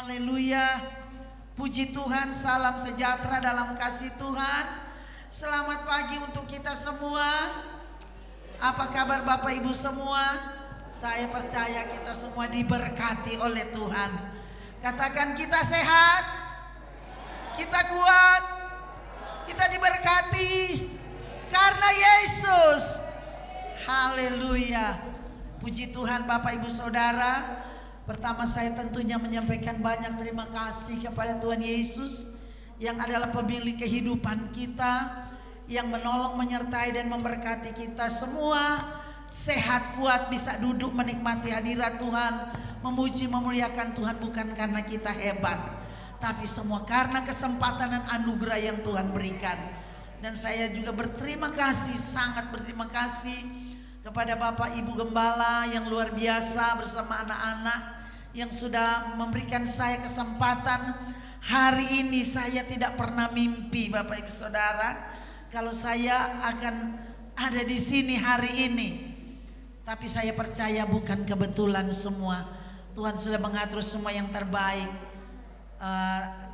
Haleluya. Puji Tuhan, salam sejahtera dalam kasih Tuhan. Selamat pagi untuk kita semua. Apa kabar Bapak Ibu semua? Saya percaya kita semua diberkati oleh Tuhan. Katakan, kita sehat, kita kuat, kita diberkati karena Yesus. Haleluya. Puji Tuhan Bapak Ibu Saudara. Pertama saya tentunya menyampaikan banyak terima kasih kepada Tuhan Yesus yang adalah pemilik kehidupan kita, yang menolong, menyertai dan memberkati kita semua. Sehat, kuat, bisa duduk menikmati hadirat Tuhan, memuji, memuliakan Tuhan bukan karena kita hebat, tapi semua karena kesempatan dan anugerah yang Tuhan berikan. Dan saya juga berterima kasih, sangat berterima kasih kepada Bapak Ibu Gembala yang luar biasa bersama anak-anak yang sudah memberikan saya kesempatan. Hari ini saya tidak pernah mimpi Bapak Ibu Saudara kalau saya akan ada di sini hari ini. Tapi saya percaya bukan kebetulan semua. Tuhan sudah mengatur semua yang terbaik.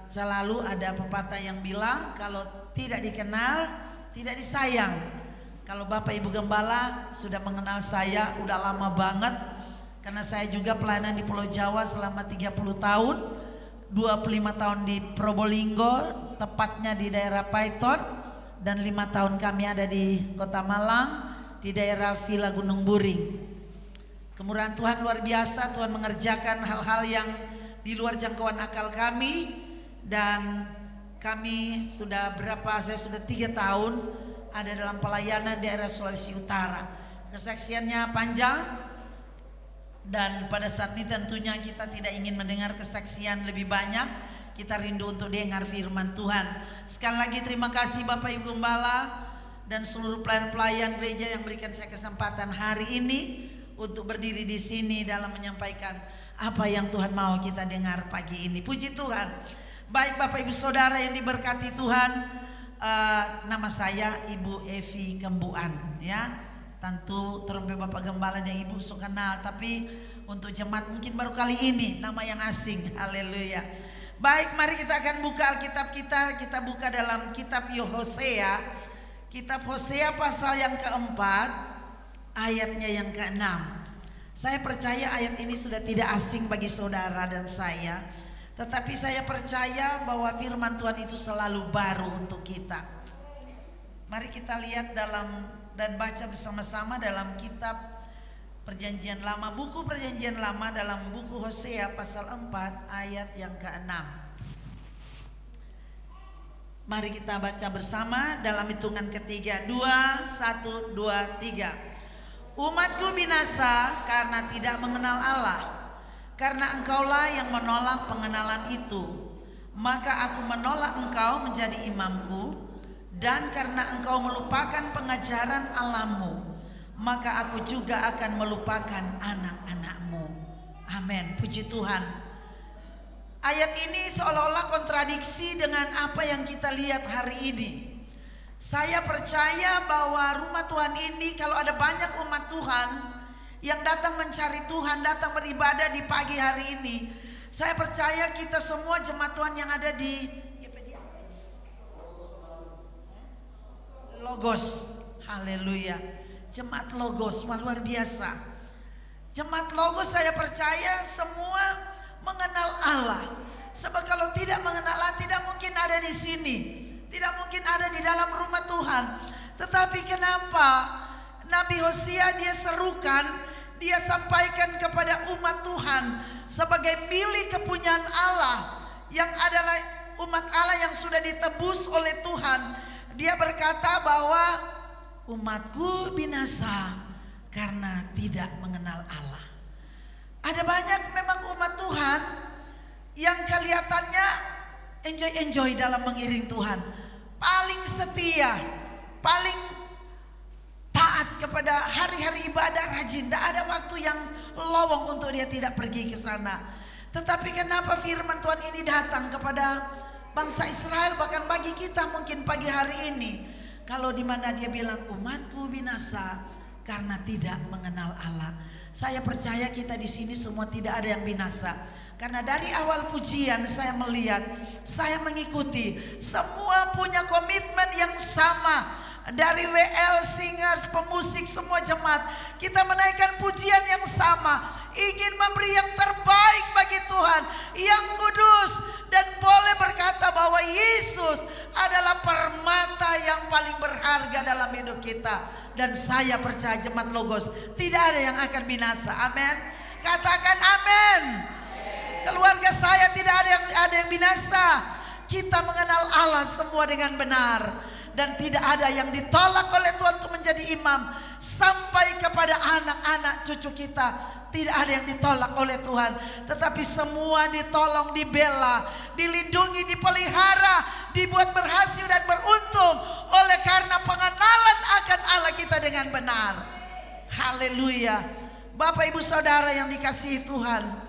Selalu ada pepatah yang bilang kalau tidak dikenal tidak disayang. Kalau Bapak Ibu Gembala sudah mengenal saya udah lama banget, karena saya juga pelayanan di Pulau Jawa selama 30 tahun, 25 tahun di Probolinggo, tepatnya di daerah Paiton, dan 5 tahun kami ada di Kota Malang, di daerah Villa Gunung Buring. Kemurahan Tuhan luar biasa, Tuhan mengerjakan hal-hal yang di luar jangkauan akal kami, dan kami sudah saya sudah 3 tahun ada dalam pelayanan daerah Sulawesi Utara. Kesaksiannya panjang, dan pada saat ini tentunya kita tidak ingin mendengar kesaksian lebih banyak. Kita rindu untuk dengar firman Tuhan. Sekali lagi terima kasih Bapak Ibu Gembala dan seluruh pelayan-pelayan gereja yang berikan saya kesempatan hari ini untuk berdiri di sini dalam menyampaikan apa yang Tuhan mau kita dengar pagi ini. Puji Tuhan. Baik Bapak Ibu Saudara yang diberkati Tuhan. Nama saya Ibu Evi Kembuan, ya. Tentu terlebih Bapak Gembala dan Ibu sudah kenal, tapi untuk jemaat mungkin baru kali ini nama yang asing. Haleluya. Baik, mari kita akan buka Alkitab kita. Kita buka dalam kitab Hosea. Kitab Hosea pasal yang keempat, ayatnya yang keenam. Saya percaya ayat ini sudah tidak asing bagi saudara dan saya. Tetapi saya percaya bahwa firman Tuhan itu selalu baru untuk kita. Mari kita lihat dalam dan baca bersama-sama dalam kitab Perjanjian Lama, buku Perjanjian Lama, dalam buku Hosea pasal 4 ayat yang ke-6. Mari kita baca bersama dalam hitungan ketiga. 2, 1, 2, 3. Umatku binasa karena tidak mengenal Allah. Karena engkaulah yang menolak pengenalan itu, maka aku menolak engkau menjadi imamku. Dan karena engkau melupakan pengajaran Allahmu, maka aku juga akan melupakan anak-anakmu. Amin. Puji Tuhan. Ayat ini seolah-olah kontradiksi dengan apa yang kita lihat hari ini. Saya percaya bahwa rumah Tuhan ini, kalau ada banyak umat Tuhan yang datang mencari Tuhan, datang beribadah di pagi hari ini, saya percaya kita semua jemaat Tuhan yang ada di Logos, haleluya, jemaat Logos, luar biasa. Jemaat Logos saya percaya semua mengenal Allah. Sebab kalau tidak mengenal Allah tidak mungkin ada di sini, tidak mungkin ada di dalam rumah Tuhan. Tetapi kenapa Nabi Hosea dia serukan, dia sampaikan kepada umat Tuhan sebagai milik kepunyaan Allah, yang adalah umat Allah yang sudah ditebus oleh Tuhan. Dia berkata bahwa umatku binasa karena tidak mengenal Allah. Ada banyak memang umat Tuhan yang kelihatannya enjoy dalam mengiring Tuhan, paling setia, paling taat kepada hari-hari ibadah, rajin, tidak ada waktu yang lowong untuk dia tidak pergi ke sana. Tetapi kenapa firman Tuhan ini datang kepada bangsa Israel, bahkan bagi kita mungkin pagi hari ini, kalau di mana dia bilang umatku binasa karena tidak mengenal Allah. Saya percaya kita di sini semua tidak ada yang binasa, Karena dari awal pujian saya melihat, saya mengikuti, semua punya komitmen yang sama. Dari WL, singers, pemusik, semua jemaat, kita menaikkan pujian yang sama, ingin memberi yang terbaik bagi Tuhan yang kudus, dan boleh berkata bahwa Yesus adalah permata yang paling berharga dalam hidup kita. Dan saya percaya jemaat Logos, tidak ada yang akan binasa. Amin. Katakan amin. Keluarga saya tidak ada yang binasa. Kita mengenal Allah semua dengan benar, dan tidak ada yang ditolak oleh Tuhan untuk menjadi imam. Sampai kepada anak-anak cucu kita, tidak ada yang ditolak oleh Tuhan, tetapi semua ditolong, dibela, dilindungi, dipelihara, dibuat berhasil dan beruntung oleh karena pengenalan akan Allah kita dengan benar. Haleluya. Bapak ibu saudara yang dikasihi Tuhan,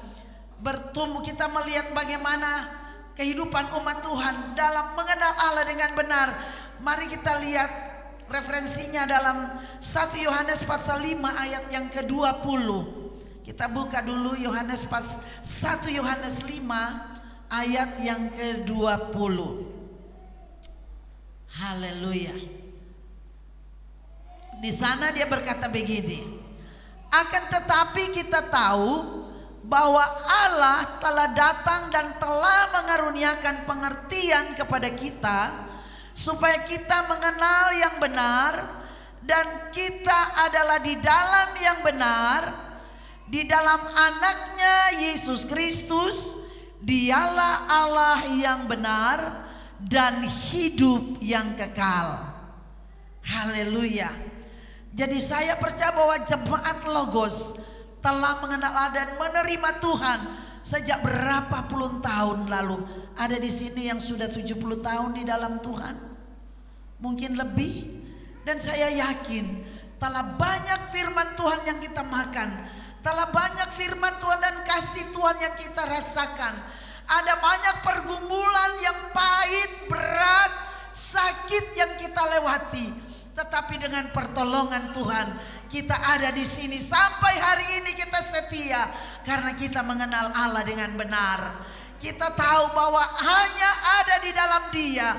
bertumbuh kita melihat bagaimana kehidupan umat Tuhan dalam mengenal Allah dengan benar. Mari kita lihat referensinya dalam 1 Yohanes pasal 5 ayat yang ke-20. Kita buka dulu Yohanes 1 Yohanes 5 ayat yang ke-20. Haleluya. Di sana dia berkata begini, akan tetapi kita tahu bahwa Allah telah datang dan telah mengaruniakan pengertian kepada kita, supaya kita mengenal yang benar, dan kita adalah di dalam yang benar, di dalam anaknya Yesus Kristus. Dialah Allah yang benar dan hidup yang kekal. Haleluya. Jadi saya percaya bahwa jemaat Logos telah mengenal Allah dan menerima Tuhan sejak berapa puluh tahun lalu. Ada di sini yang sudah 70 tahun di dalam Tuhan, mungkin lebih. Dan saya yakin telah banyak firman Tuhan yang kita makan, telah banyak firman Tuhan dan kasih Tuhan yang kita rasakan. Ada banyak pergumulan yang pahit, berat, sakit yang kita lewati. Tetapi dengan pertolongan Tuhan, kita ada di sini sampai hari ini. Kita setia karena kita mengenal Allah dengan benar. Kita tahu bahwa hanya ada di dalam Dia.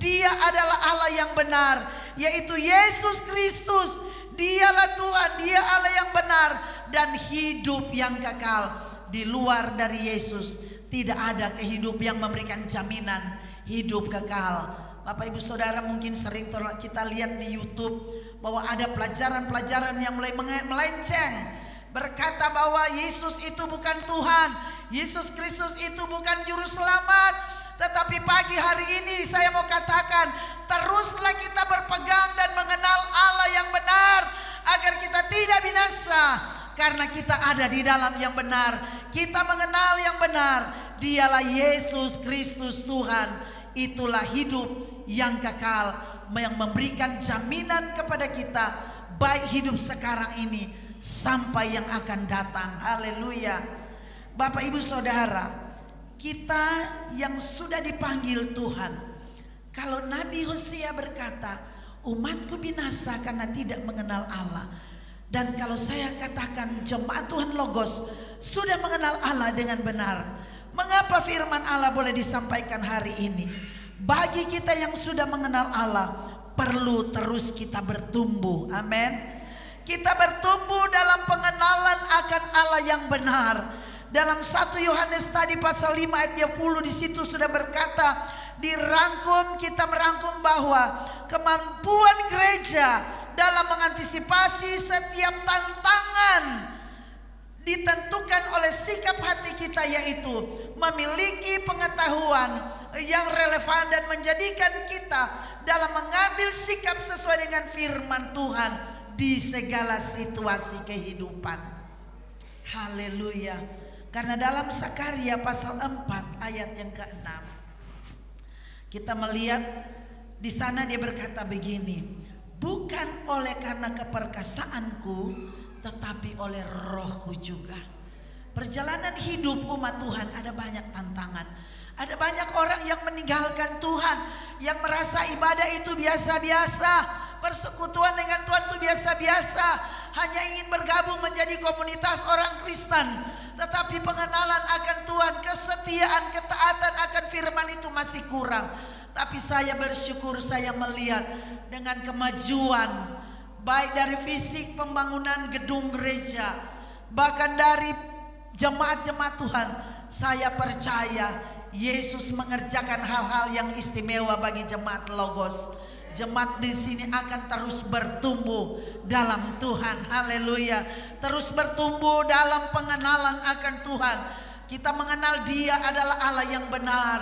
Dia adalah Allah yang benar, yaitu Yesus Kristus. Dialah Tuhan, Dia Allah yang benar dan hidup yang kekal. Di luar dari Yesus tidak ada kehidupan yang memberikan jaminan hidup kekal. Bapak ibu saudara, mungkin sering kita lihat di YouTube bahwa ada pelajaran-pelajaran yang mulai melenceng, berkata bahwa Yesus itu bukan Tuhan, Yesus Kristus itu bukan juru selamat. Tetapi pagi hari ini saya mau katakan, teruslah kita berpegang dan mengenal Allah yang benar, agar kita tidak binasa, karena kita ada di dalam yang benar. Kita mengenal yang benar, Dialah Yesus Kristus Tuhan. Itulah hidup yang kekal, yang memberikan jaminan kepada kita, baik hidup sekarang ini sampai yang akan datang. Haleluya. Bapak ibu saudara, kita yang sudah dipanggil Tuhan, kalau Nabi Hosea berkata, umatku binasa karena tidak mengenal Allah. Dan kalau saya katakan jemaat Tuhan Logos sudah mengenal Allah dengan benar, mengapa firman Allah boleh disampaikan hari ini? Bagi kita yang sudah mengenal Allah, perlu terus kita bertumbuh. Amin. Kita bertumbuh dalam pengenalan akan Allah yang benar. Dalam 1 Yohanes tadi pasal 5 ayat 20, di situ sudah berkata, dirangkum, kita merangkum bahwa kemampuan gereja dalam mengantisipasi setiap tantangan ditentukan oleh sikap hati kita, yaitu memiliki pengetahuan yang relevan dan menjadikan kita dalam mengambil sikap sesuai dengan firman Tuhan di segala situasi kehidupan. Haleluya. Karena dalam Sakaria pasal 4 ayat yang ke-6, kita melihat di sana dia berkata begini, bukan oleh karena keperkasaanku, tetapi oleh rohku juga. Perjalanan hidup umat Tuhan ada banyak tantangan. Ada banyak orang yang meninggalkan Tuhan, yang merasa ibadah itu biasa-biasa, persekutuan dengan Tuhan itu biasa-biasa, hanya ingin bergabung menjadi komunitas orang Kristen. tetapi pengenalan akan Tuhan, kesetiaan, ketaatan akan firman itu masih kurang. Tapi saya bersyukur saya melihat dengan kemajuan baik dari fisik pembangunan gedung gereja, bahkan dari jemaat-jemaat Tuhan. Saya percaya Yesus mengerjakan hal-hal yang istimewa bagi jemaat Logos. Jemaat di sini akan terus bertumbuh dalam Tuhan. Haleluya. Terus bertumbuh dalam pengenalan akan Tuhan. Kita mengenal Dia adalah Allah yang benar.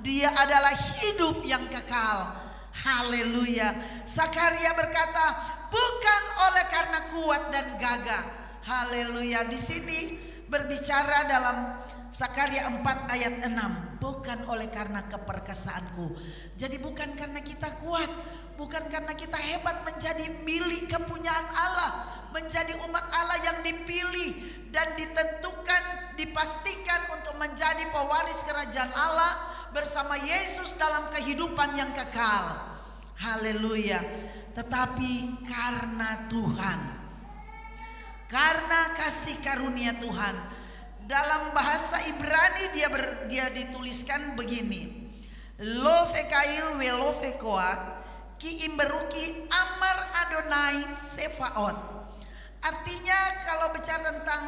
Dia adalah hidup yang kekal. Haleluya. Zakaria berkata, bukan oleh karena kuat dan gagah. Haleluya. Di sini berbicara dalam Zakaria 4 ayat 6. Bukan oleh karena keperkasaanku. Jadi bukan karena kita kuat, bukan karena kita hebat menjadi milik kepunyaan Allah, menjadi umat Allah yang dipilih dan ditentukan, dipastikan untuk menjadi pewaris kerajaan Allah bersama Yesus dalam kehidupan yang kekal. Haleluya. Tetapi karena Tuhan, karena kasih karunia Tuhan. Dalam bahasa Ibrani dia dituliskan begini. Lo fekail we lo fekoak ki imberuki amar Adonai Sefaot. Artinya kalau bicara tentang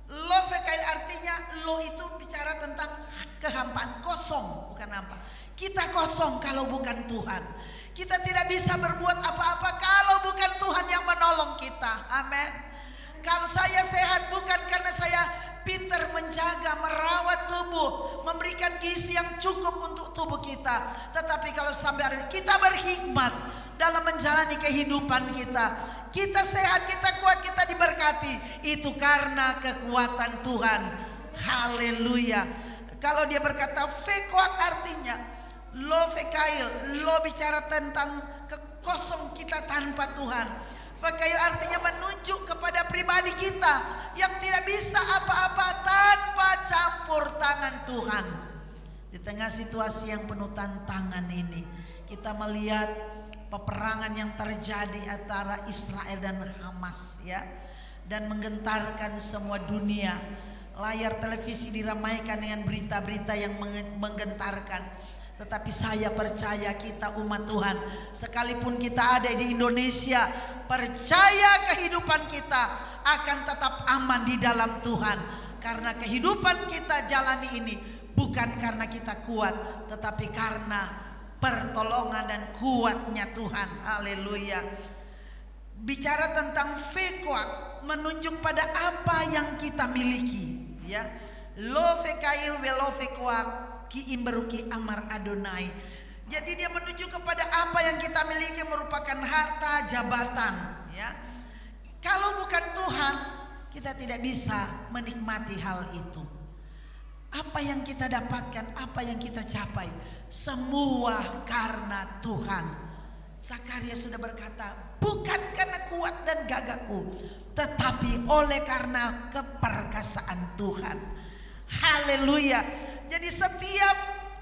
lo fekail, artinya lo itu bicara tentang kehampaan, kosong, bukan apa. Kita kosong kalau bukan Tuhan. Kita tidak bisa berbuat apa-apa kalau bukan Tuhan yang menolong kita. Amin. Kalau saya sehat bukan karena saya pintar menjaga, merawat tubuh, memberikan gizi yang cukup untuk tubuh kita. Tetapi kalau sampai hari ini kita berhikmat dalam menjalani kehidupan kita, kita sehat, kita kuat, kita diberkati, itu karena kekuatan Tuhan. Haleluya. Kalau dia berkata fekoak, artinya lo fekail, lo bicara tentang kekosong kita tanpa Tuhan. Fekail artinya menunjuk kepada pribadi kita yang tidak bisa apa-apa tanpa campur tangan Tuhan. Di tengah situasi yang penuh tantangan ini, kita melihat peperangan yang terjadi antara Israel dan Hamas, ya, dan menggentarkan semua dunia. Layar televisi diramaikan dengan berita-berita yang menggentarkan. Tetapi saya percaya kita umat Tuhan, sekalipun kita ada di Indonesia, percaya kehidupan kita akan tetap aman di dalam Tuhan. Karena kehidupan kita jalani ini bukan karena kita kuat, tetapi karena pertolongan dan kuatnya Tuhan. Haleluya. Bicara tentang fekuak menunjuk pada apa yang kita miliki, ya. Lo fekail we lo fekuak ki imberuki amar Adonai. Jadi dia menuju kepada apa yang kita miliki, merupakan harta, jabatan, ya. Kalau bukan Tuhan, kita tidak bisa menikmati hal itu. Apa yang kita dapatkan, apa yang kita capai, semua karena Tuhan. Zakaria sudah berkata, bukan karena kuat dan gagahku, tetapi oleh karena keperkasaan Tuhan. Haleluya. Jadi setiap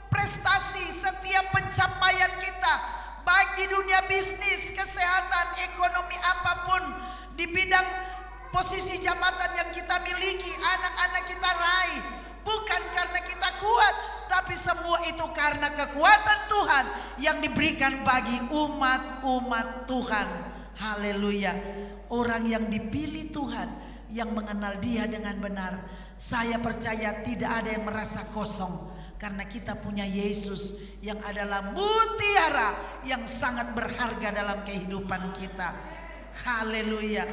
prestasi, setiap pencapaian kita, baik di dunia bisnis, kesehatan, ekonomi, apapun, di bidang posisi jabatan yang kita miliki, anak-anak kita raih, bukan karena kita kuat, tapi semua itu karena kekuatan Tuhan yang diberikan bagi umat-umat Tuhan. Haleluya. Orang yang dipilih Tuhan, yang mengenal Dia dengan benar, saya percaya tidak ada yang merasa kosong, karena kita punya Yesus yang adalah mutiara yang sangat berharga dalam kehidupan kita. Haleluya.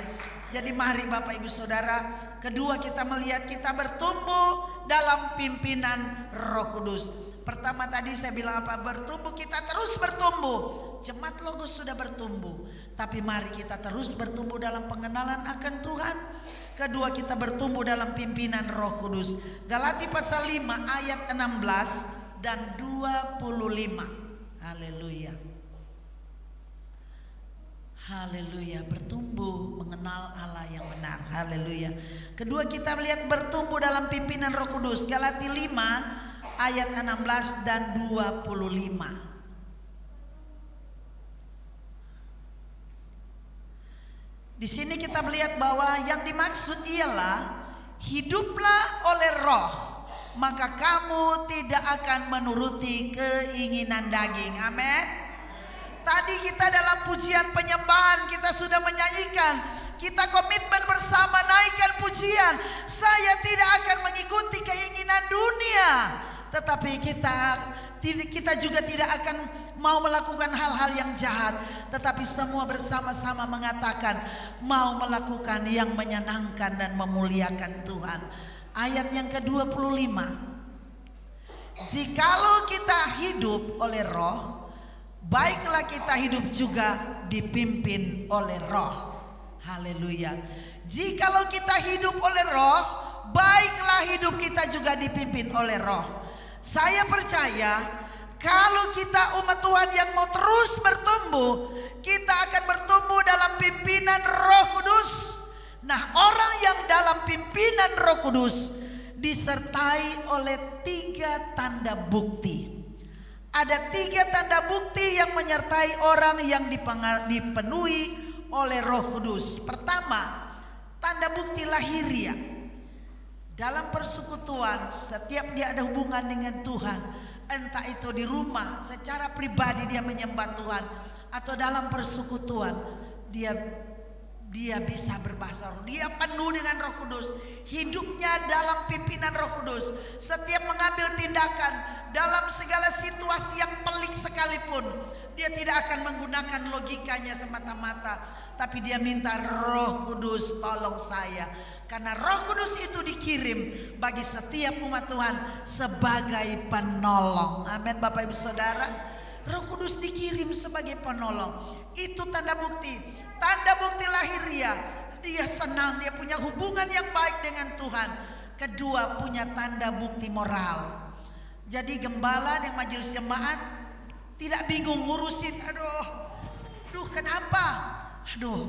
Jadi mari Bapak Ibu Saudara, kedua kita melihat kita bertumbuh dalam pimpinan Roh Kudus. Pertama tadi saya bilang apa? Bertumbuh, kita terus bertumbuh. Jemaat Logos sudah bertumbuh, tapi mari kita terus bertumbuh dalam pengenalan akan Tuhan. Kedua, kita bertumbuh dalam pimpinan Roh Kudus. Galati pasal 5 ayat 16 dan 25. Haleluya. Haleluya. Bertumbuh mengenal Allah yang benar. Haleluya. Kedua, kita melihat bertumbuh dalam pimpinan Roh Kudus. Galati 5 ayat 16 dan 25. Di sini kita melihat bahwa yang dimaksud ialah hiduplah oleh roh, maka kamu tidak akan menuruti keinginan daging. Amin. Tadi kita dalam pujian penyembahan kita sudah menyanyikan, kita komitmen bersama naikkan pujian. Saya tidak akan mengikuti keinginan dunia, tetapi kita juga tidak akan mau melakukan hal-hal yang jahat, tetapi semua bersama-sama mengatakan mau melakukan yang menyenangkan dan memuliakan Tuhan. Ayat yang ke-25, jikalau kita hidup oleh roh, baiklah kita hidup juga dipimpin oleh roh. Haleluya. Jikalau kita hidup oleh roh, baiklah hidup kita juga dipimpin oleh roh. Saya percaya kalau kita umat Tuhan yang mau terus bertumbuh, kita akan bertumbuh dalam pimpinan Roh Kudus. Nah, orang yang dalam pimpinan Roh Kudus disertai oleh 3 tanda bukti. Ada 3 tanda bukti yang menyertai orang yang dipenuhi oleh Roh Kudus. Pertama, tanda bukti lahiriah. Dalam persekutuan, setiap dia ada hubungan dengan Tuhan, entah itu di rumah secara pribadi dia menyembah Tuhan, atau dalam persekutuan dia bisa berbahasa roh. Dia penuh dengan Roh Kudus, hidupnya dalam pimpinan Roh Kudus. Setiap mengambil tindakan dalam segala situasi yang pelik sekalipun, dia tidak akan menggunakan logikanya semata-mata, tapi dia minta Roh Kudus tolong saya. Karena Roh Kudus itu dikirim bagi setiap umat Tuhan sebagai penolong. Amin Bapak Ibu Saudara. Roh Kudus dikirim sebagai penolong. Itu tanda bukti. Tanda bukti lahiriah. Dia senang, dia punya hubungan yang baik dengan Tuhan. Kedua, punya tanda bukti moral. Jadi gembala yang majelis jemaat tidak bingung ngurusin, aduh kenapa?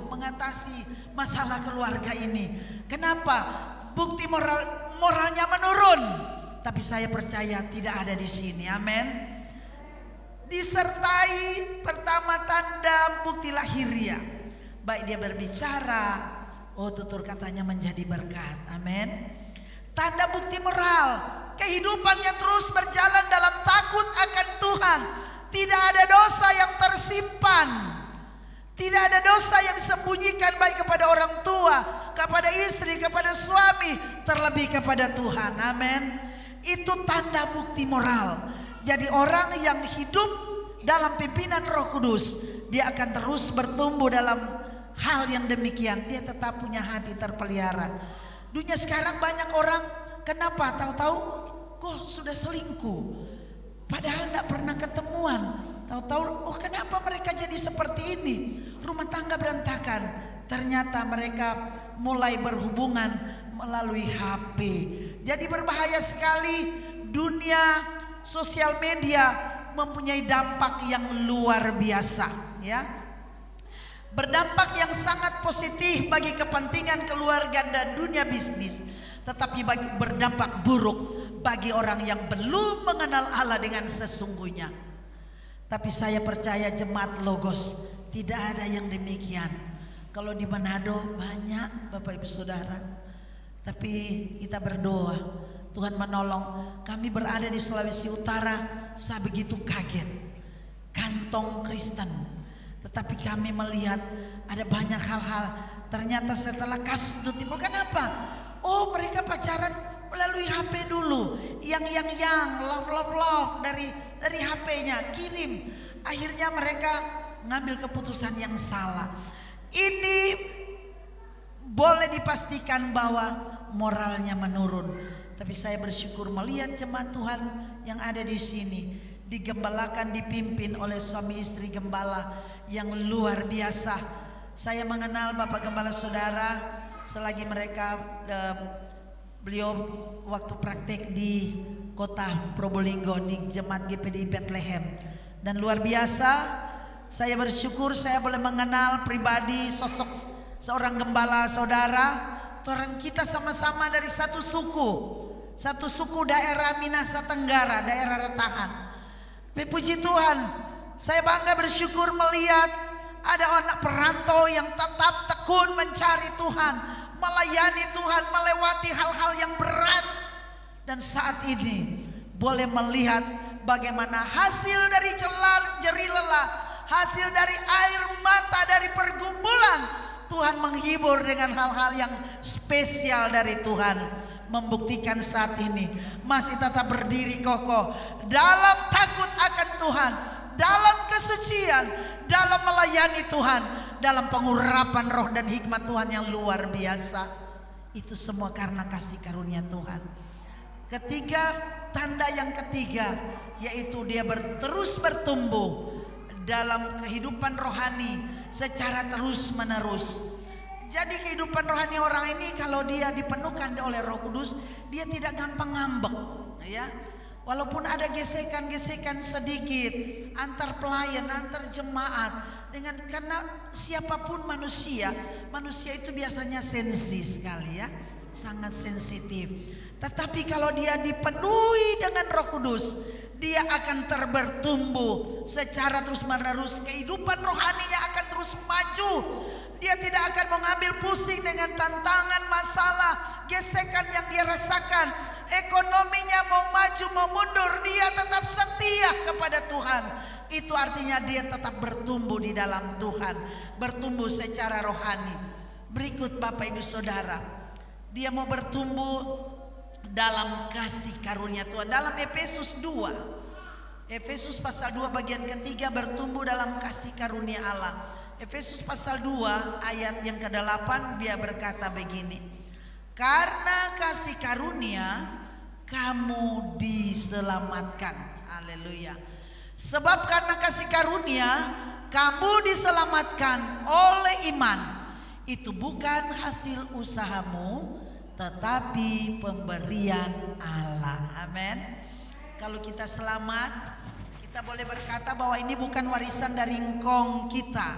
Mengatasi masalah keluarga ini. Kenapa? Bukti moralnya menurun. Tapi saya percaya tidak ada di sini. Amin. Disertai pertama tanda bukti lahiriah. Baik dia berbicara, tutur katanya menjadi berkat. Amin. Tanda bukti moral, kehidupannya terus berjalan dalam takut akan Tuhan. Tidak ada dosa yang tersimpan. Tidak ada dosa yang disembunyikan, baik kepada orang tua, kepada istri, kepada suami, terlebih kepada Tuhan. Amin. Itu tanda bukti moral. Jadi orang yang hidup dalam pimpinan Roh Kudus, dia akan terus bertumbuh dalam hal yang demikian. Dia tetap punya hati terpelihara. Dunia sekarang banyak orang, kenapa tahu-tahu kok sudah selingkuh, padahal tidak pernah ketemuan. Tahu-tahu, kenapa mereka jadi seperti ini? Rumah tangga berantakan. Ternyata mereka mulai berhubungan melalui HP. Jadi berbahaya sekali. Dunia sosial media mempunyai dampak yang luar biasa, ya. Berdampak yang sangat positif bagi kepentingan keluarga dan dunia bisnis, tetapi berdampak buruk bagi orang yang belum mengenal Allah dengan sesungguhnya. Tapi saya percaya jemaat Logos tidak ada yang demikian. Kalau di Manado banyak Bapak Ibu Saudara. Tapi kita berdoa Tuhan menolong. Kami berada di Sulawesi Utara, saya begitu kaget. Kantong Kristen. Tetapi kami melihat ada banyak hal-hal. Ternyata setelah kasus itu timbul, kenapa? Mereka pacaran melalui HP dulu. Yang love dari HP-nya kirim. Akhirnya mereka ngambil keputusan yang salah. Ini boleh dipastikan bahwa moralnya menurun. Tapi saya bersyukur melihat jemaat Tuhan yang ada di sini digembalakan, dipimpin oleh suami istri gembala yang luar biasa. Saya mengenal Bapak Gembala Saudara selagi beliau waktu praktek di kota Probolinggo di jemaat GPDI Bethlehem. Dan luar biasa, saya bersyukur saya boleh mengenal pribadi sosok seorang gembala saudara. Orang kita sama-sama dari satu suku daerah Minahasa Tenggara, daerah Retahan. Puji Tuhan, saya bangga bersyukur melihat ada anak perantau yang tetap tekun mencari Tuhan, melayani Tuhan, melewati hal-hal yang berat. Dan saat ini boleh melihat bagaimana hasil dari jerih lelah, hasil dari air mata, dari pergumulan, Tuhan menghibur dengan hal-hal yang spesial dari Tuhan. Membuktikan saat ini masih tetap berdiri kokoh dalam takut akan Tuhan, dalam kesucian, dalam melayani Tuhan, dalam pengurapan roh dan hikmat Tuhan yang luar biasa. Itu semua karena kasih karunia Tuhan. Ketiga, tanda yang ketiga, yaitu dia terus bertumbuh dalam kehidupan rohani secara terus menerus. Jadi kehidupan rohani orang ini kalau dia dipenuhkan oleh Roh Kudus, dia tidak gampang ngambek, ya. Walaupun ada gesekan-gesekan sedikit antar pelayan, antar jemaat, karena siapapun manusia itu biasanya sensi sekali, ya, sangat sensitif. Tetapi kalau dia dipenuhi dengan Roh Kudus, dia akan bertumbuh secara terus menerus. Kehidupan rohaninya akan terus maju. Dia tidak akan mengambil pusing dengan tantangan, masalah, gesekan yang dia rasakan. Ekonominya mau maju mau mundur, dia tetap setia kepada Tuhan. Itu artinya dia tetap bertumbuh di dalam Tuhan, bertumbuh secara rohani. Berikut Bapak Ibu Saudara, dia mau bertumbuh dalam kasih karunia Tuhan. Dalam Efesus 2, Efesus pasal 2 bagian ketiga, bertumbuh dalam kasih karunia Allah. Efesus pasal 2 ayat yang ke-8, dia berkata begini: karena kasih karunia kamu diselamatkan. Haleluya. Sebab karena kasih karunia kamu diselamatkan oleh iman. Itu bukan hasil usahamu, tetapi pemberian Allah. Amin. Kalau kita selamat, kita boleh berkata bahwa ini bukan warisan dari engkong kita,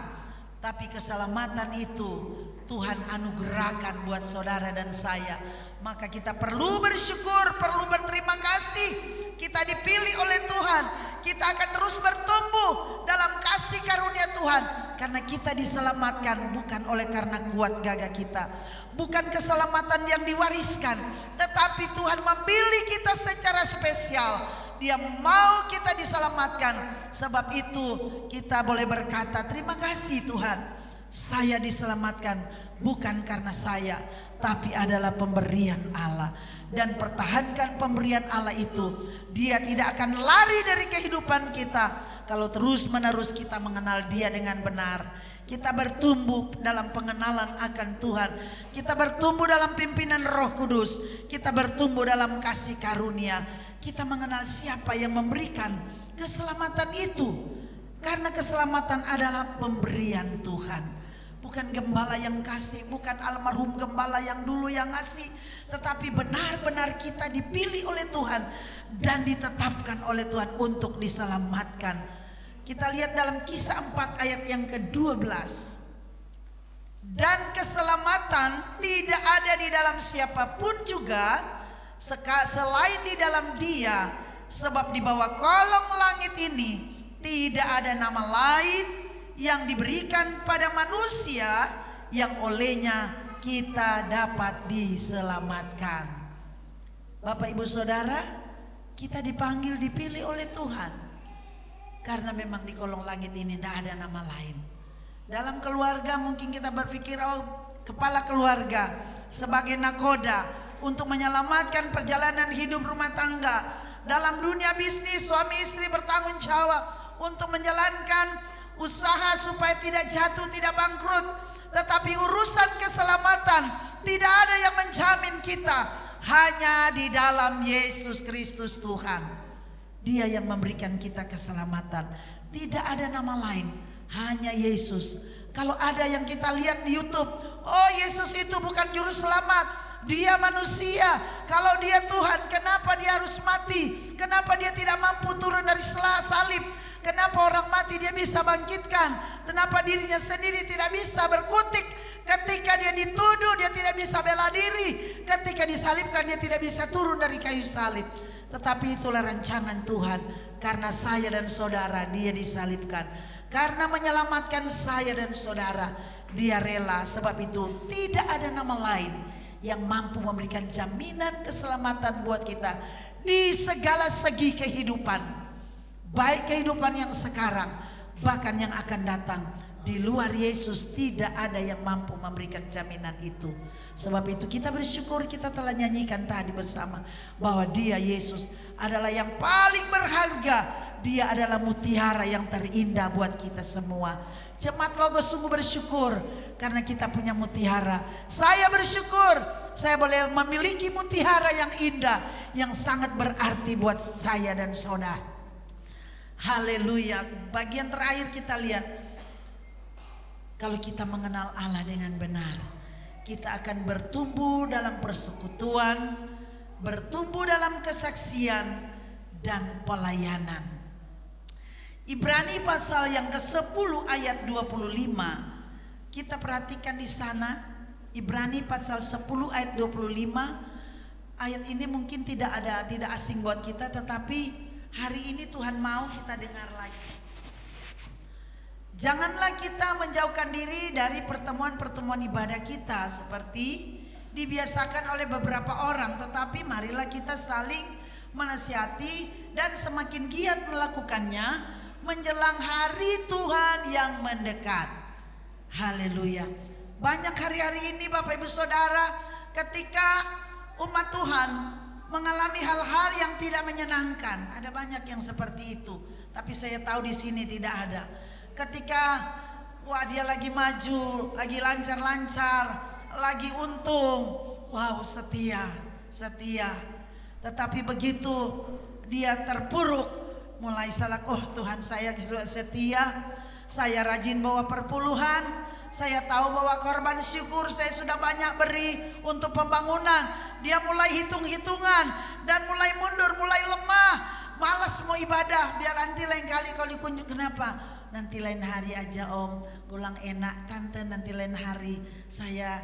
tapi keselamatan itu Tuhan anugerahkan buat saudara dan saya. Maka kita perlu bersyukur, perlu berterima kasih. Kita dipilih oleh Tuhan. Kita akan terus bertumbuh dalam kasih karunia Tuhan, karena kita diselamatkan bukan oleh karena kuat gagah kita, bukan keselamatan yang diwariskan, tetapi Tuhan memilih kita secara spesial. Dia mau kita diselamatkan. Sebab itu kita boleh berkata, terima kasih Tuhan, saya diselamatkan bukan karena saya, tapi adalah pemberian Allah. Dan pertahankan pemberian Allah itu. Dia tidak akan lari dari kehidupan kita kalau terus menerus kita mengenal Dia dengan benar. Kita bertumbuh dalam pengenalan akan Tuhan. Kita bertumbuh dalam pimpinan Roh Kudus. Kita bertumbuh dalam kasih karunia. Kita mengenal siapa yang memberikan keselamatan itu. Karena keselamatan adalah pemberian Tuhan. Bukan gembala yang kasih, bukan almarhum gembala yang dulu yang ngasih, tetapi benar-benar kita dipilih oleh Tuhan dan ditetapkan oleh Tuhan untuk diselamatkan. Kita lihat dalam Kisah 4 ayat yang ke-12. Dan keselamatan tidak ada di dalam siapapun juga selain di dalam Dia, sebab di bawah kolong langit ini tidak ada nama lain yang diberikan pada manusia yang olehnya kita dapat diselamatkan. Bapak Ibu Saudara, kita dipanggil, dipilih oleh Tuhan, karena memang di kolong langit ini tidak ada nama lain. Dalam keluarga mungkin kita berpikir, oh, kepala keluarga sebagai nakoda untuk menyelamatkan perjalanan hidup rumah tangga. Dalam dunia bisnis, suami istri bertanggung jawab untuk menjalankan usaha supaya tidak jatuh, tidak bangkrut. Tetapi urusan keselamatan tidak ada yang menjamin kita, hanya di dalam Yesus Kristus Tuhan. Dia yang memberikan kita keselamatan. Tidak ada nama lain, hanya Yesus. Kalau ada yang kita lihat di YouTube, oh Yesus itu bukan juru selamat, Dia manusia. Kalau Dia Tuhan, kenapa Dia harus mati? Kenapa Dia tidak mampu turun dari salib? Kenapa orang mati Dia bisa bangkitkan? Kenapa dirinya sendiri tidak bisa berkutik? Ketika Dia dituduh, Dia tidak bisa bela diri. Ketika disalibkan, Dia tidak bisa turun dari kayu salib. Tetapi itulah rancangan Tuhan. Karena saya dan saudara, Dia disalibkan. Karena menyelamatkan saya dan saudara, Dia rela. Sebab itu tidak ada nama lain yang mampu memberikan jaminan keselamatan buat kita di segala segi kehidupan, baik kehidupan yang sekarang bahkan yang akan datang. Di luar Yesus tidak ada yang mampu memberikan jaminan itu. Sebab itu kita bersyukur, kita telah nyanyikan tadi bersama bahwa Dia, Yesus, adalah yang paling berharga. Dia adalah mutiara yang terindah buat kita semua. Jemaat Logos sungguh bersyukur karena kita punya mutiara. Saya bersyukur saya boleh memiliki mutiara yang indah, yang sangat berarti buat saya dan saudara. Haleluya. Bagian terakhir kita lihat, kalau kita mengenal Allah dengan benar, kita akan bertumbuh dalam persekutuan, bertumbuh dalam kesaksian dan pelayanan. Ibrani pasal yang ke-10 ayat 25. Kita perhatikan di sana, Ibrani pasal 10 ayat 25. Ayat ini mungkin tidak asing buat kita, tetapi hari ini Tuhan mau kita dengar lagi. Janganlah kita menjauhkan diri dari pertemuan-pertemuan ibadah kita seperti dibiasakan oleh beberapa orang, tetapi marilah kita saling menasihati dan semakin giat melakukannya menjelang hari Tuhan yang mendekat. Haleluya. Banyak hari-hari ini Bapak Ibu Saudara, ketika umat Tuhan mengalami hal-hal yang tidak menyenangkan, ada banyak yang seperti itu. Tapi saya tahu di sini tidak ada. Ketika dia lagi maju, lagi lancar-lancar, lagi untung, wow, setia. Tetapi begitu dia terpuruk, mulai salah, Tuhan saya setia, saya rajin bawa perpuluhan, saya tahu bahwa korban syukur saya sudah banyak beri untuk pembangunan. Dia mulai hitung-hitungan dan mulai mundur, mulai lemah, malas mau ibadah. Biar nanti lain kali kalau dikunjung. Kenapa? Nanti lain hari aja Om, kurang enak. Tante, nanti lain hari saya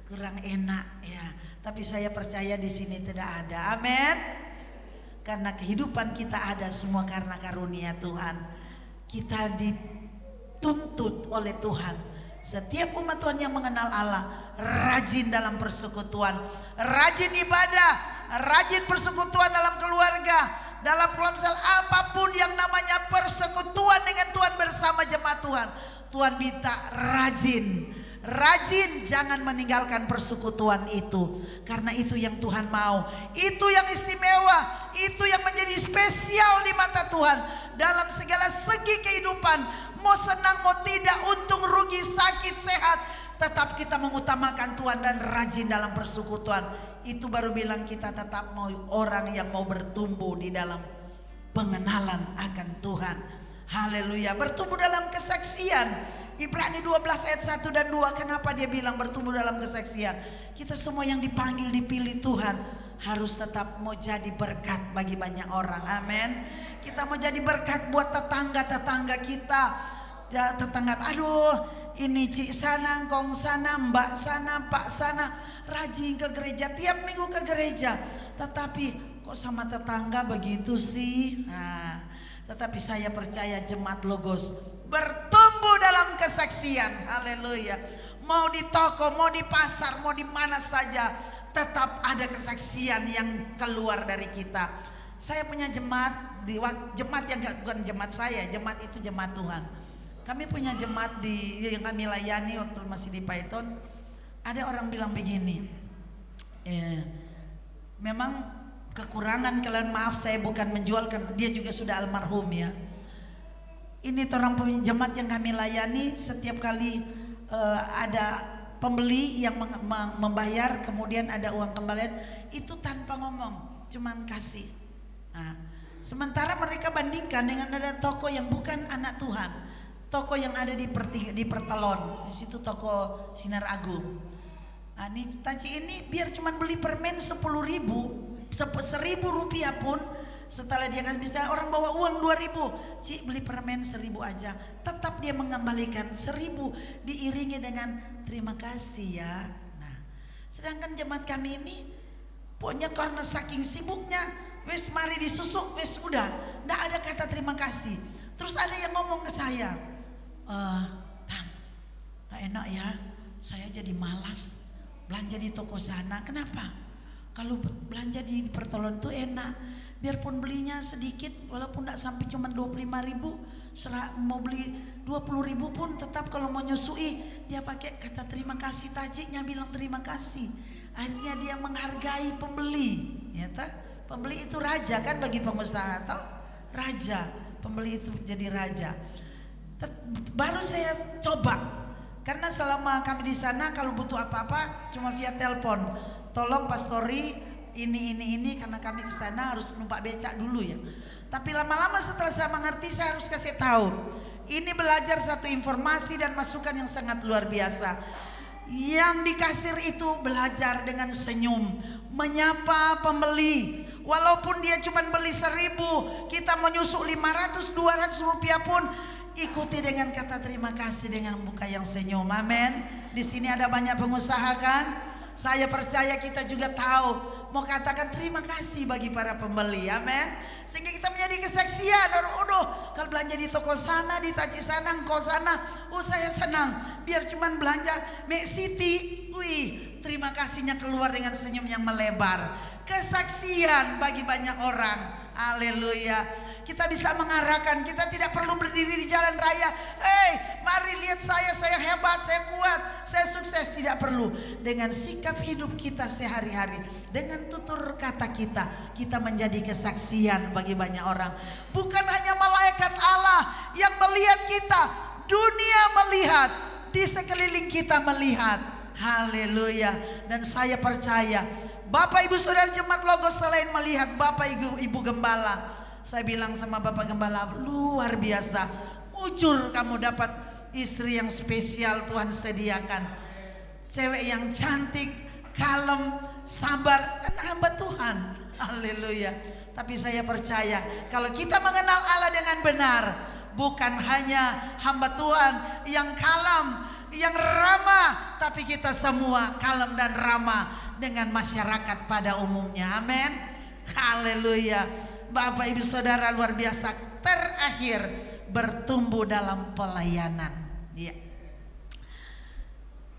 kurang enak ya. Tapi saya percaya di sini tidak ada. Amin. Karena kehidupan kita ada semua karena karunia Tuhan. Kita dituntut oleh Tuhan. Setiap umat Tuhan yang mengenal Allah rajin dalam persekutuan, rajin ibadah, rajin persekutuan dalam keluarga, dalam ponsel, apapun yang namanya persekutuan dengan Tuhan bersama jemaat Tuhan. Tuhan minta rajin, jangan meninggalkan persekutuan itu. Karena itu yang Tuhan mau, itu yang istimewa, itu yang menjadi spesial di mata Tuhan. Dalam segala segi kehidupan, mau senang mau tidak, untung rugi, sakit sehat, tetap kita mengutamakan Tuhan dan rajin dalam persekutuan. Itu baru bilang kita tetap mau orang yang mau bertumbuh di dalam pengenalan akan Tuhan. Haleluya. Bertumbuh dalam kesaksian. Ibrani 12 ayat 1 dan 2. Kenapa dia bilang bertumbuh dalam kesaksian? Kita semua yang dipanggil, dipilih Tuhan, harus tetap mau jadi berkat bagi banyak orang. Amin. Kita mau jadi berkat buat tetangga-tetangga kita. Tetangga, aduh ini Cik sana, Kong sana, Mbak sana, Pak sana, rajin ke gereja, tiap minggu ke gereja. Tetapi kok sama tetangga begitu sih? Tetapi saya percaya jemaat Logos bertumbuh dalam kesaksian. Haleluya. Mau di toko, mau di pasar, mau di mana saja, tetap ada kesaksian yang keluar dari kita. Saya punya jemaat, jemaat yang bukan jemaat saya, jemaat itu jemaat Tuhan. Kami punya jemaat yang kami layani waktu masih di Python. Ada orang bilang begini, memang kekurangan, kalian maaf saya bukan menjualkan, dia juga sudah almarhum ya. Ini orang punya jemaat yang kami layani, setiap kali ada pembeli yang membayar, kemudian ada uang kembalian, itu tanpa ngomong, cuman kasih. Sementara mereka bandingkan dengan ada toko yang bukan anak Tuhan, toko yang ada di Pertelon, di situ toko Sinar Agung. Nih Taci ini biar cuman beli permen 10.000, 1.000 rupiah pun, setelah dia kasih, bisa orang bawa uang 2.000, Cik beli permen 1.000 aja, tetap dia mengembalikan 1.000 diiringi dengan terima kasih ya. Nah, sedangkan jemaat kami ini pokoknya karena saking sibuknya, wes mari disusuk, wes udah, nggak ada kata terima kasih. Terus ada yang ngomong ke saya, Tam, enak ya, saya jadi malas belanja di toko sana. Kenapa? Kalau belanja di pertolongan itu enak, biarpun belinya sedikit, walaupun tidak sampai cuma 25.000, mau beli 20.000 pun tetap kalau mau nyusui dia pakai kata terima kasih, tajiknya bilang terima kasih. Akhirnya dia menghargai pembeli, ya tak? Pembeli itu raja kan bagi pengusaha, toh? Raja, pembeli itu jadi raja. Baru saya coba, karena selama kami di sana kalau butuh apa-apa cuma via telepon. Tolong pastori ini karena kami di sana harus numpak becak dulu ya. Tapi lama-lama setelah saya mengerti, saya harus kasih tahu. Ini belajar satu informasi dan masukan yang sangat luar biasa. Yang di kasir itu belajar dengan senyum, menyapa pembeli. Walaupun dia cuma beli 1.000, kita menyusuk 500-200 rupiah pun ikuti dengan kata terima kasih dengan muka yang senyum. Amin. Di sini ada banyak pengusaha kan? Saya percaya kita juga tahu mau katakan terima kasih bagi para pembeli. Amin. Sehingga kita menjadi kesaksian. Kalau belanja di toko sana, di taci sana, engkau sana, saya senang. Biar cuman belanja Make City, terima kasihnya keluar dengan senyum yang melebar. Kesaksian bagi banyak orang. Haleluya. Kita bisa mengarahkan, kita tidak perlu berdiri di jalan raya. Mari lihat saya hebat, saya kuat, saya sukses. Tidak perlu. Dengan sikap hidup kita sehari-hari, dengan tutur kata kita menjadi kesaksian bagi banyak orang. Bukan hanya malaikat Allah yang melihat kita, dunia melihat, di sekeliling kita melihat. Haleluya. Dan saya percaya Bapak Ibu Saudara Jemaat Logos, selain melihat Bapak Ibu Gembala, saya bilang sama Bapak Gembala, luar biasa, mujur kamu dapat istri yang spesial Tuhan sediakan. Cewek yang cantik, kalem, sabar, dan hamba Tuhan. Haleluya. Tapi saya percaya kalau kita mengenal Allah dengan benar, bukan hanya hamba Tuhan yang kalem, yang ramah, tapi kita semua kalem dan ramah dengan masyarakat pada umumnya. Amin. Haleluya. Bapak Ibu Saudara, luar biasa. Terakhir, bertumbuh dalam pelayanan. Ya.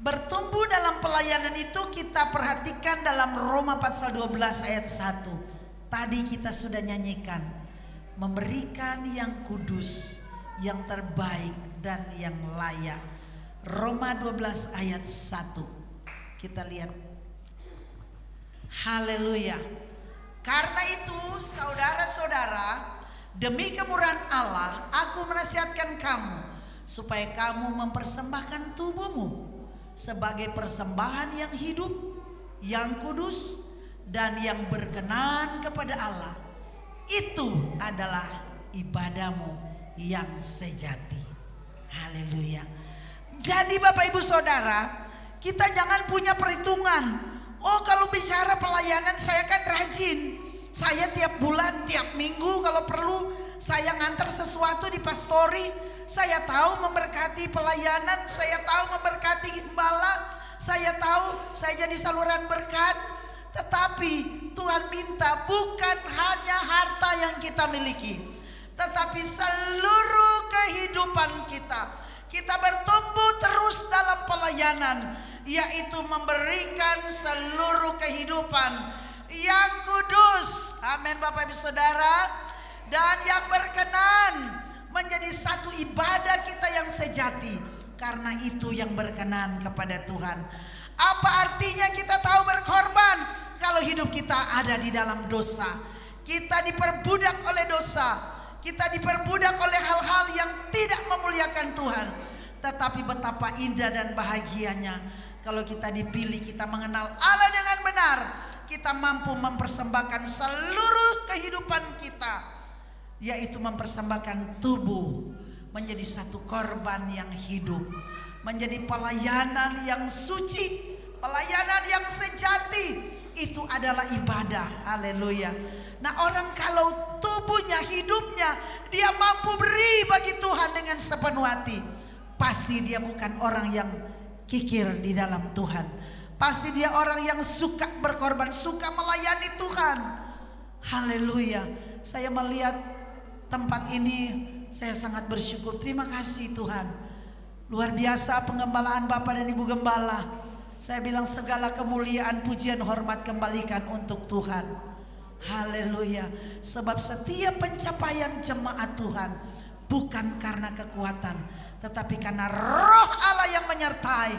Bertumbuh dalam pelayanan itu kita perhatikan dalam Roma pasal 12 ayat 1. Tadi kita sudah nyanyikan, memberikan yang kudus, yang terbaik dan yang layak. Roma 12 ayat 1. Kita lihat. Haleluya. Karena itu saudara-saudara, demi kemurahan Allah, aku menasihatkan kamu supaya kamu mempersembahkan tubuhmu sebagai persembahan yang hidup, yang kudus, dan yang berkenan kepada Allah. Itu adalah ibadahmu yang sejati. Haleluya. Jadi Bapak Ibu Saudara, kita jangan punya perhitungan. Kalau bicara pelayanan saya kan rajin. Saya tiap bulan, tiap minggu kalau perlu saya ngantar sesuatu di pastori. Saya tahu memberkati pelayanan, saya tahu memberkati gembala, saya tahu saya jadi saluran berkat. Tetapi Tuhan minta bukan hanya harta yang kita miliki, tetapi seluruh kehidupan kita. Kita bertumbuh terus dalam pelayanan, yaitu memberikan seluruh kehidupan yang kudus, amin Bapak Ibu Saudara, dan yang berkenan, menjadi satu ibadah kita yang sejati, karena itu yang berkenan kepada Tuhan. Apa artinya kita tahu berkorban kalau hidup kita ada di dalam dosa? Kita diperbudak oleh dosa, kita diperbudak oleh hal-hal yang tidak memuliakan Tuhan. Tetapi betapa indah dan bahagianya kalau kita dipilih, kita mengenal Allah dengan benar, kita mampu mempersembahkan seluruh kehidupan kita, yaitu mempersembahkan tubuh menjadi satu korban yang hidup, menjadi pelayanan yang suci, pelayanan yang sejati. Itu adalah ibadah. Haleluya. Nah, orang kalau tubuhnya, hidupnya dia mampu beri bagi Tuhan dengan sepenuh hati, pasti dia bukan orang yang kikir di dalam Tuhan. Pasti dia orang yang suka berkorban, suka melayani Tuhan. Haleluya. Saya melihat tempat ini, saya sangat bersyukur. Terima kasih Tuhan. Luar biasa penggembalaan Bapak dan Ibu Gembala. Saya bilang segala kemuliaan, pujian, hormat kembalikan untuk Tuhan. Haleluya. Sebab setiap pencapaian jemaat Tuhan bukan karena kekuatan, tetapi karena roh Allah yang menyertai.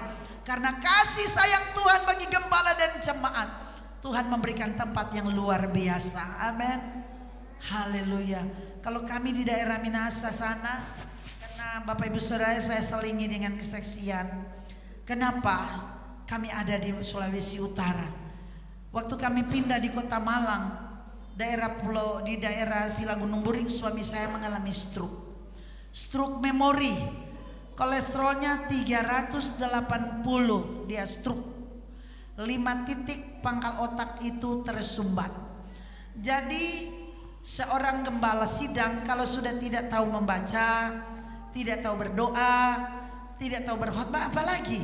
Karena kasih sayang Tuhan bagi gembala dan jemaat, Tuhan memberikan tempat yang luar biasa. Amin. Haleluya. Kalau kami di daerah Minahasa sana, karena Bapak Ibu Saudara saya selingi dengan kesaksian. Kenapa kami ada di Sulawesi Utara? Waktu kami pindah di Kota Malang, daerah pulau di daerah Villa Gunung Buring, suami saya mengalami stroke memori. Kolesterolnya 380, dia stroke. 5 titik pangkal otak itu tersumbat. Jadi seorang gembala sidang kalau sudah tidak tahu membaca, tidak tahu berdoa, tidak tahu berkhotbah, apalagi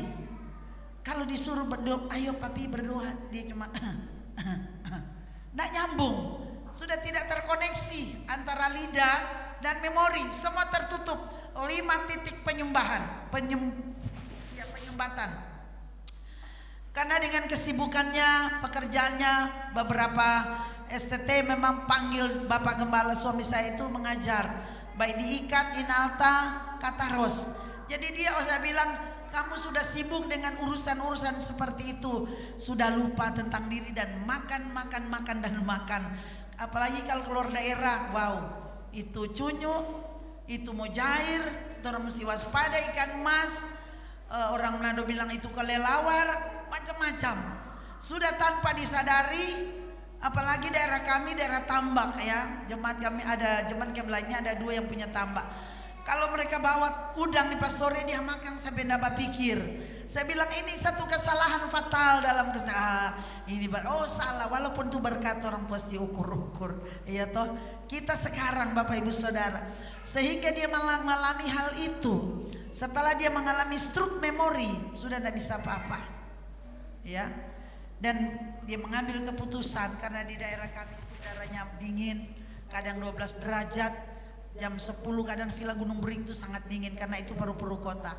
kalau disuruh berdoa, ayo papi berdoa, dia cuma nggak nyambung. Sudah tidak terkoneksi antara lidah dan memori, semua tertutup. 5 titik penyumbatan. Karena dengan kesibukannya, pekerjaannya, beberapa STT memang panggil Bapak Gembala suami saya itu mengajar, baik di IKAT, Inalta, Kataros. Jadi saya bilang, kamu sudah sibuk dengan urusan-urusan seperti itu, sudah lupa tentang diri dan makan. Apalagi kalau keluar daerah, wow, itu cunyu, itu mujair, itu orang mesti waspada, ikan mas, orang Manado bilang itu kelelawar, macam-macam. Sudah tanpa disadari, apalagi daerah kami daerah tambak ya, jemaat kami lainnya ada 2 yang punya tambak. Kalau mereka bawa udang di pastori, dia makan sampai tidak pikir. Saya bilang ini satu kesalahan fatal dalam ini. Oh salah, walaupun itu berkat orang pasti ukur. Iya toh. Kita sekarang Bapak Ibu Saudara, sehingga dia mengalami hal itu. Setelah dia mengalami stroke memori, sudah tidak bisa apa-apa. Ya. Dan dia mengambil keputusan karena di daerah kami udaranya dingin, kadang 12 derajat. Jam 10 kadang Villa Gunung Buring itu sangat dingin karena itu paru-paru kota.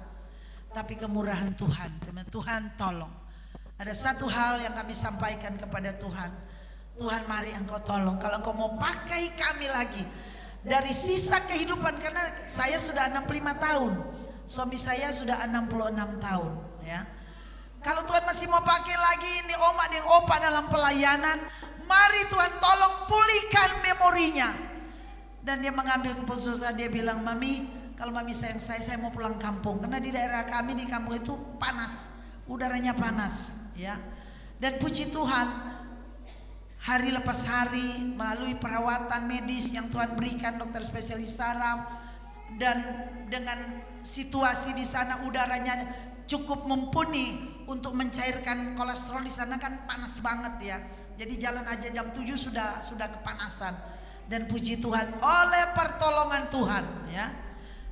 Tapi kemurahan Tuhan tolong. Ada satu hal yang kami sampaikan kepada Tuhan. Tuhan mari engkau tolong. Kalau engkau mau pakai kami lagi dari sisa kehidupan, karena saya sudah 65 tahun, suami saya sudah 66 tahun ya. Kalau Tuhan masih mau pakai lagi ini oma dan opa dalam pelayanan, mari Tuhan tolong pulihkan memorinya. Dan dia mengambil keputusan, dia bilang, mami, kalau mami sayang saya mau pulang kampung. Karena di daerah kami di kampung itu panas, udaranya panas ya. Dan puji Tuhan, hari lepas hari melalui perawatan medis yang Tuhan berikan, dokter spesialis saraf, dan dengan situasi di sana udaranya cukup mumpuni untuk mencairkan kolesterol. Di sana kan panas banget ya. Jadi jalan aja jam 7 sudah kepanasan. Dan puji Tuhan, oleh pertolongan Tuhan ya,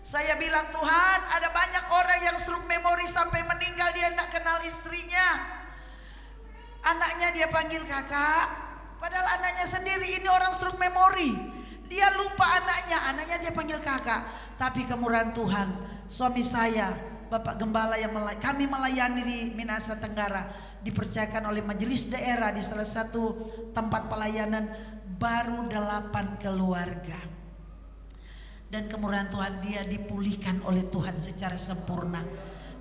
saya bilang Tuhan, ada banyak orang yang stroke memori sampai meninggal, dia tidak kenal istrinya. Anaknya dia panggil kakak, padahal anaknya sendiri ini orang stroke memori. Dia lupa anaknya dia panggil kakak. Tapi kemurahan Tuhan, suami saya Bapak Gembala yang kami melayani di Minahasa Tenggara, dipercayakan oleh majelis daerah di salah satu tempat pelayanan, baru 8 keluarga. Dan kemurahan Tuhan, dia dipulihkan oleh Tuhan secara sempurna.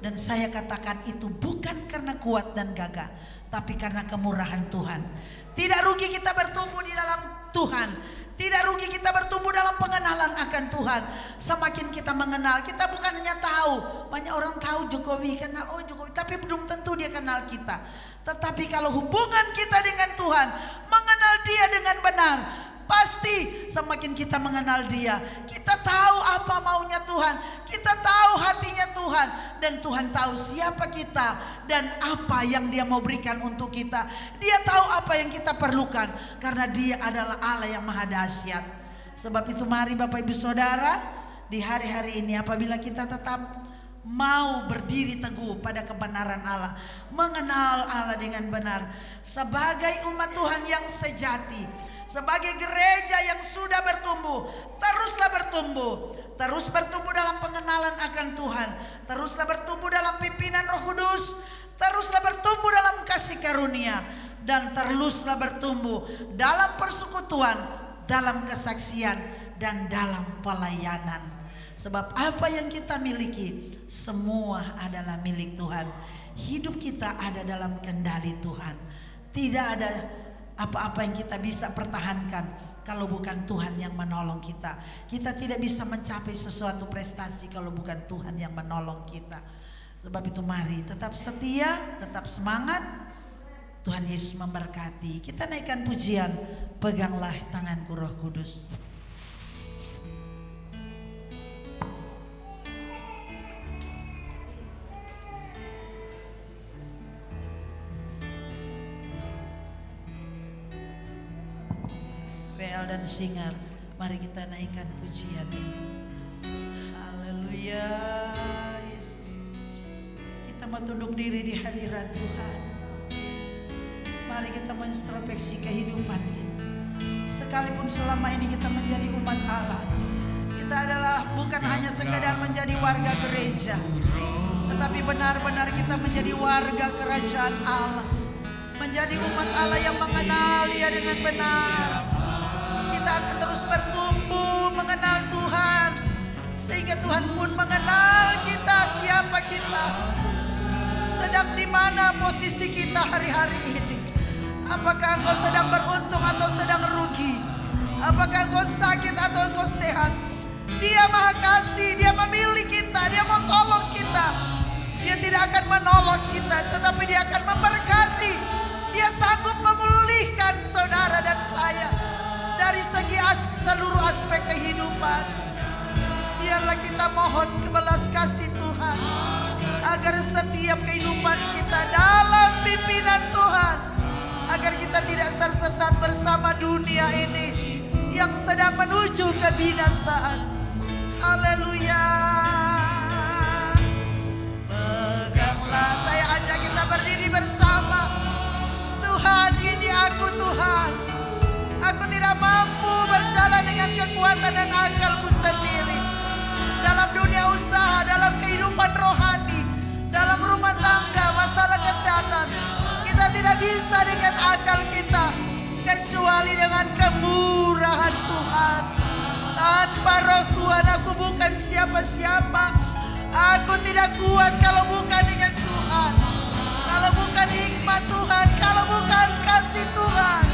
Dan saya katakan itu bukan karena kuat dan gagah, tapi karena kemurahan Tuhan. Tidak rugi kita bertumbuh di dalam Tuhan. Tidak rugi kita bertumbuh dalam pengenalan akan Tuhan. Semakin kita mengenal, kita bukan hanya tahu. Banyak orang tahu Jokowi, kenal Jokowi, tapi belum tentu dia kenal kita. Tetapi kalau hubungan kita dengan Tuhan, mengenal dia dengan benar, pasti semakin kita mengenal dia, kita tahu apa maunya Tuhan, kita tahu hatinya Tuhan, dan Tuhan tahu siapa kita dan apa yang dia mau berikan untuk kita. Dia tahu apa yang kita perlukan karena dia adalah Allah yang maha dahsyat. Sebab itu mari Bapak Ibu Saudara, di hari-hari ini apabila kita tetap mau berdiri teguh pada kebenaran Allah, mengenal Allah dengan benar, sebagai umat Tuhan yang sejati, sebagai gereja yang sudah bertumbuh, terus teruslah bertumbuh. Terus bertumbuh dalam pengenalan akan Tuhan. Teruslah bertumbuh dalam pimpinan Roh Kudus. Teruslah bertumbuh dalam kasih karunia. Dan teruslah bertumbuh dalam persekutuan, dalam kesaksian, dan dalam pelayanan. Sebab apa yang kita miliki semua adalah milik Tuhan. Hidup kita ada dalam kendali Tuhan. Tidak ada apa-apa yang kita bisa pertahankan kalau bukan Tuhan yang menolong kita. Kita tidak bisa mencapai sesuatu prestasi kalau bukan Tuhan yang menolong kita. Sebab itu mari tetap setia, tetap semangat. Tuhan Yesus memberkati. Kita naikkan pujian, peganglah tanganku Roh Kudus. PL dan Singar, mari kita naikkan pujian ini. Haleluya Yesus. Kita mau tunduk diri di hadirat Tuhan. Mari kita mengintrospeksi kehidupan kita. Sekalipun selama ini kita menjadi umat Allah, kita adalah bukan hanya sekedar menjadi warga gereja, tetapi benar-benar kita menjadi warga kerajaan Allah, menjadi umat Allah yang mengenal Dia dengan benar. Kita akan terus bertumbuh mengenal Tuhan, sehingga Tuhan pun mengenal kita, siapa kita, sedang di mana posisi kita hari-hari ini. Apakah engkau sedang beruntung atau sedang rugi? Apakah engkau sakit atau engkau sehat? Dia Maha Kasih, Dia memilih kita, Dia mau tolong kita. Dia tidak akan menolak kita, tetapi Dia akan memberkati. Dia sanggup memulihkan saudara dan saya dari segi seluruh aspek kehidupan. Biarlah kita mohon kebelas kasih Tuhan, agar setiap kehidupan kita dalam pimpinan Tuhan, agar kita tidak tersesat bersama dunia ini yang sedang menuju kebinasaan. Haleluya. Peganglah, saya ajak kita berdiri bersama. Tuhan, ini aku Tuhan. Aku tidak mampu berjalan dengan kekuatan dan akalku sendiri. Dalam dunia usaha, dalam kehidupan rohani, dalam rumah tangga, masalah kesehatan, kita tidak bisa dengan akal kita, kecuali dengan kemurahan Tuhan. Tanpa Roh Tuhan aku bukan siapa-siapa. Aku tidak kuat kalau bukan dengan Tuhan, kalau bukan hikmat Tuhan, kalau bukan kasih Tuhan.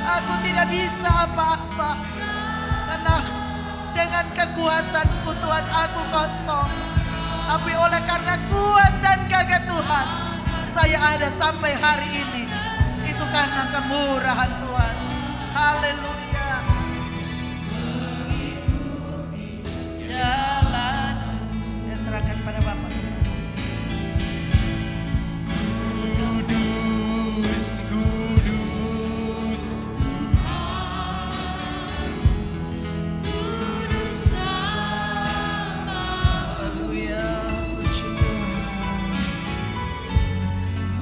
Aku tidak bisa apa-apa, karena dengan kekuatanku Tuhan aku kosong. Tapi oleh karena kuat dan gagah Tuhan, saya ada sampai hari ini. Itu karena kemurahan Tuhan. Haleluya. Jalan, saya serahkan pada Bapak. Kudus, kudus, kudus sama. Haleluya, puji Tuhan.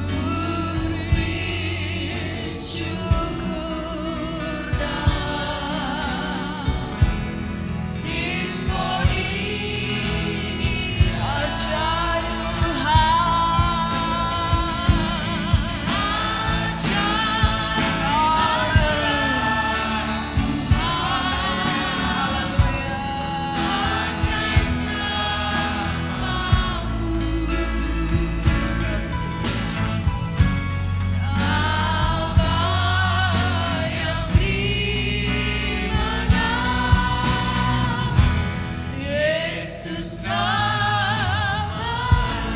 Beri syukur dalam simfoni ajaib Tuhan. Yesus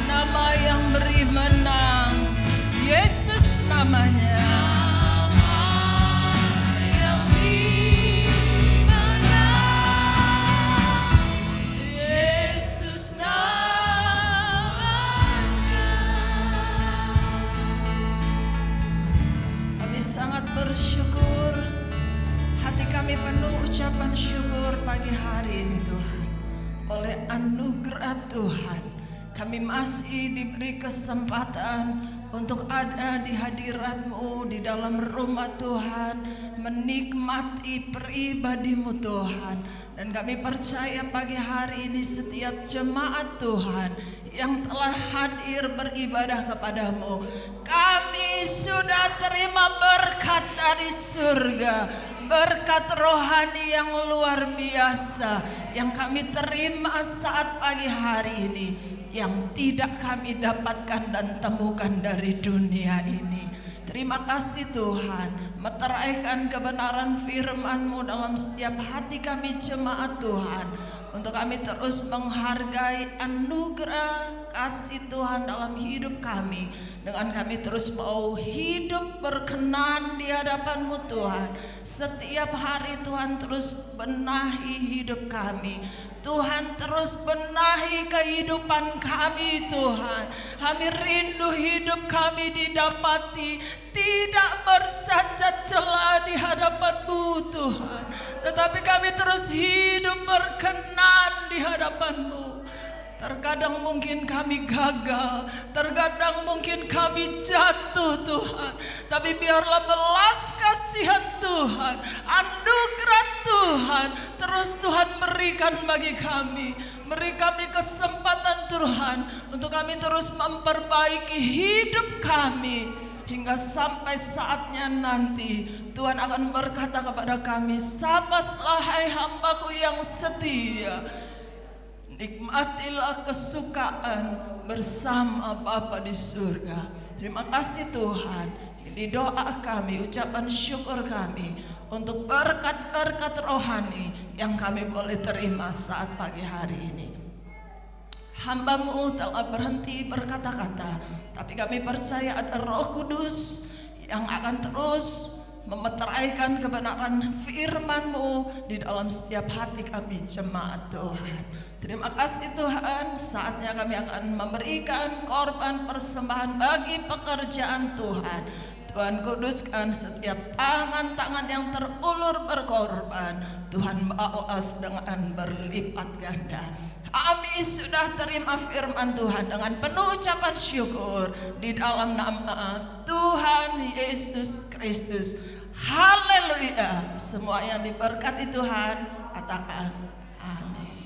nama yang beri menang. Yesus namanya. Yang beri menang. Yesus namanya. Kami sangat bersyukur. Hati kami penuh ucapan syukur pagi hari ini Tuhan. Oleh anugerah Tuhan, kami masih diberi kesempatan untuk ada di hadirat-Mu di dalam rumah Tuhan, menikmati pribadi-Mu Tuhan. Dan kami percaya pagi hari ini setiap jemaat Tuhan yang telah hadir beribadah kepadamu, kami sudah terima berkat dari surga, berkat rohani yang luar biasa yang kami terima saat pagi hari ini, yang tidak kami dapatkan dan temukan dari dunia ini. Terima kasih Tuhan, meteraikan kebenaran firman-Mu dalam setiap hati kami jemaat Tuhan, untuk kami terus menghargai anugerah kasih Tuhan dalam hidup kami, dengan kami terus mau hidup berkenan di hadapan-Mu Tuhan. Setiap hari Tuhan terus benahi hidup kami, Tuhan terus benahi kehidupan kami Tuhan. Kami rindu hidup kami didapati tidak bercacat celah di hadapan-Mu Tuhan, tetapi kami terus hidup berkenan di hadapan-Mu. Terkadang mungkin kami gagal, terkadang mungkin kami jatuh Tuhan, tapi biarlah belas kasihan Tuhan, anugerah Tuhan terus Tuhan berikan bagi kami. Beri kami kesempatan Tuhan untuk kami terus memperbaiki hidup kami, hingga sampai saatnya nanti Tuhan akan berkata kepada kami, "Sabaslah hai hambaku yang setia, nikmatilah kesukaan bersama Bapa di surga." Terima kasih Tuhan. Ini doa kami, ucapan syukur kami untuk berkat-berkat rohani yang kami boleh terima saat pagi hari ini. Hamba-Mu telah berhenti berkata-kata, tapi kami percaya ada Roh Kudus yang akan terus memeteraikan kebenaran firman-Mu di dalam setiap hati kami jemaat Tuhan. Terima kasih Tuhan, saatnya kami akan memberikan korban persembahan bagi pekerjaan Tuhan. Tuhan kuduskan setiap tangan-tangan yang terulur berkorban, Tuhan balas dengan berlipat ganda. Kami sudah terima firman Tuhan dengan penuh ucapan syukur di dalam nama Tuhan Yesus Kristus. Haleluya. Semua yang diberkati Tuhan katakan amin.